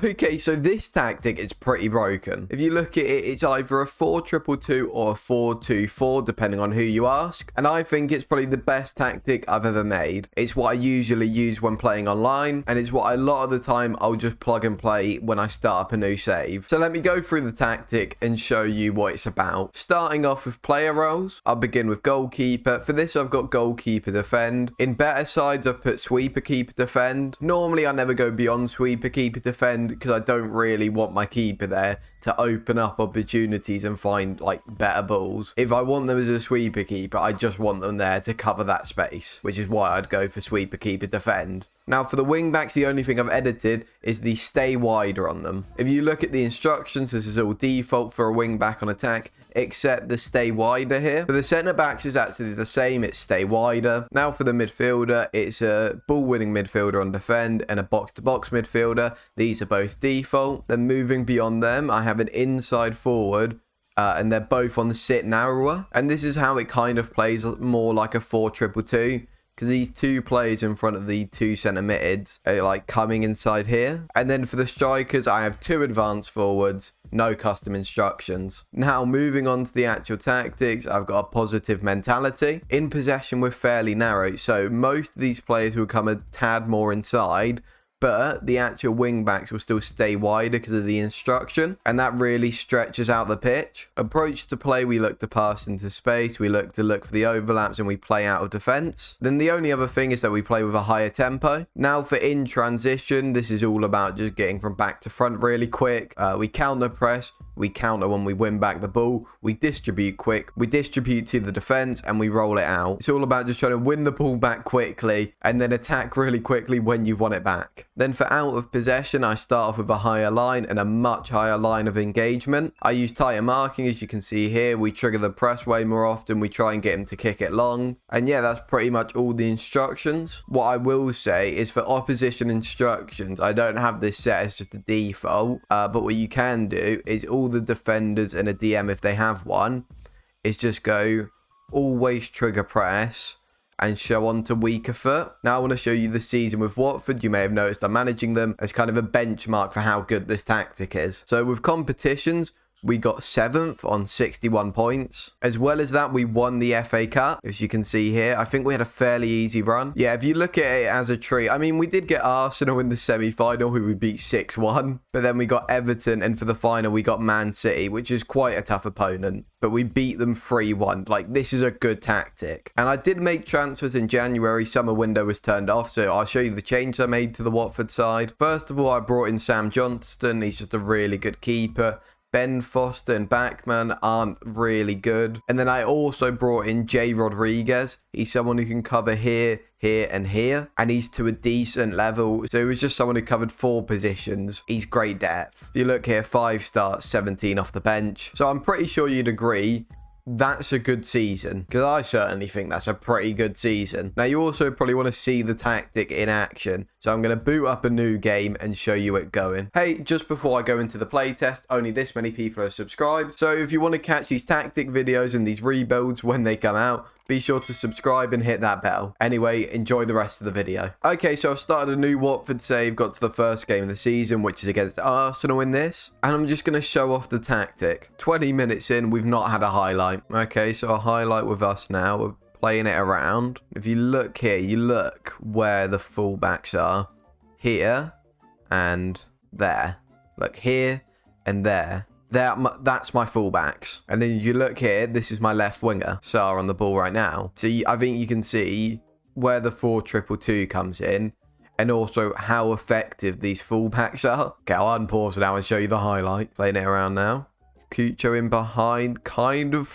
Okay, so this tactic is pretty broken. If you look at it, it's either a 4-2-2 or a 4-2-4, depending on who you ask. And I think it's probably the best tactic I've ever made. It's what I usually use when playing online, and it's what a lot of the time I'll just plug and play when I start up a new save. So let me go through the tactic and show you what it's about. Starting off with player roles, I'll begin with goalkeeper. For this, I've got goalkeeper defend. In better sides, I've put sweeper keeper defend. Normally, I never go beyond sweeper keeper defend because I don't really want my keeper there to open up opportunities and find like better balls. If I want them as a sweeper keeper, I just want them there to cover that space, which is why I'd go for sweeper keeper defend. Now for the wing backs, the only thing I've edited is the stay wider on them. If you look at the instructions, this is all default for a wing back on attack, except the stay wider here. For the centre backs is actually the same, it's stay wider. Now for the midfielder, it's a ball winning midfielder on defend and a box to box midfielder. These are both default. Then moving beyond them, I have an inside forward. And they're both on the sit narrower. And this is how it kind of plays more like a 4-2-2. Because these two players in front of the two centre mids are like coming inside here. And then for the strikers, I have two advanced forwards, no custom instructions. Now moving on to the actual tactics, I've got a positive mentality. In possession, we're fairly narrow. So most of these players will come a tad more inside, but the actual wing backs will still stay wider because of the instruction, and that really stretches out the pitch. Approach to play, we look to pass into space, we look for the overlaps, and we play out of defense. Then the only other thing is that we play with a higher tempo. Now for in transition, this is all about just getting from back to front really quick. We counter press, we counter when we win back the ball, we distribute quick, we distribute to the defense, and we roll it out. It's all about just trying to win the ball back quickly and then attack really quickly when you've won it back. Then for out of possession, I start off with a higher line and a much higher line of engagement. I use tighter marking, as you can see here. We trigger the press way more often. We try and get him to kick it long. And yeah, that's pretty much all the instructions. What I will say is for opposition instructions, I don't have this set as just a default. But what you can do is all the defenders and a DM, if they have one, is just go always trigger press and show on to weaker foot. Now I want to show you the season with Watford. You may have noticed I'm managing them as kind of a benchmark for how good this tactic is. So with competitions, we got 7th on 61 points. As well as that, we won the FA Cup, as you can see here. I think we had a fairly easy run. Yeah, if you look at it as a tree, I mean, we did get Arsenal in the semi-final, who we beat 6-1. But then we got Everton, and for the final, we got Man City, which is quite a tough opponent. But we beat them 3-1. Like, this is a good tactic. And I did make transfers in January. Summer window was turned off, so I'll show you the change I made to the Watford side. First of all, I brought in Sam Johnston. He's just a really good keeper. Ben Foster and Backman aren't really good. And then I also brought in Jay Rodriguez. He's someone who can cover here, here, and here. And he's to a decent level. So he was just someone who covered 4 positions. He's great depth. If you look here, 5 starts, 17 off the bench. So I'm pretty sure you'd agree that's a good season, because I certainly think that's a pretty good season. Now you also probably want to see the tactic in action, so I'm going to boot up a new game and show you it going. Hey, just before I go into the playtest, only this many people are subscribed, so if you want to catch these tactic videos and these rebuilds when they come out, be sure to subscribe and hit that bell. Anyway, enjoy the rest of the video. Okay, so I've started a new Watford save, got to the first game of the season, which is against Arsenal in this. And I'm just going to show off the tactic. 20 minutes in, we've not had a highlight. Okay, so a highlight with us now. We're playing it around. If you look here, you look where the fullbacks are. Here and there. Look, here and there. That's my fullbacks. And then you look here, this is my left winger, Sarr on the ball right now. So I think you can see where the 4-2-2 comes in, and also how effective these fullbacks are. Okay, I'll unpause now and show you the highlight. Playing it around now. Cucho in behind, kind of.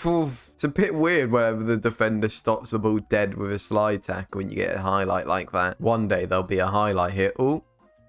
It's a bit weird whenever the defender stops the ball dead with a slide tackle when you get a highlight like that. One day there'll be a highlight here. Oh.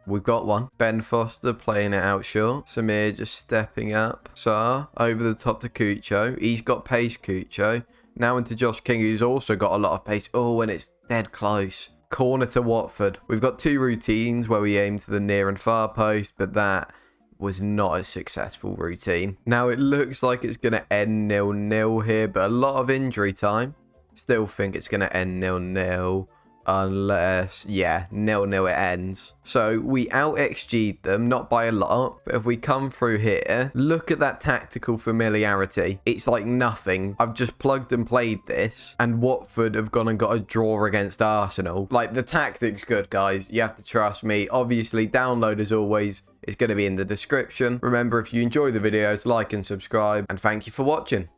We've got one. Ben Foster playing it out short. Samir just stepping up. Sarr over the top to Cucho. He's got pace, Cucho. Now into Josh King, who's also got a lot of pace. Oh, and it's dead close. Corner to Watford. We've got 2 routines where we aim to the near and far post, but that was not a successful routine. Now it looks like it's going to end 0-0 here, but a lot of injury time. Still think it's going to end 0-0. unless, yeah, 0-0 it ends. So we out-XG'd them, not by a lot, but if we come through here, look at that tactical familiarity. It's like nothing. I've just plugged and played this, and Watford have gone and got a draw against Arsenal. Like, the tactic's good, guys. You have to trust me. Obviously, download as always. It's going to be in the description. Remember, if you enjoy the videos, like and subscribe, and thank you for watching.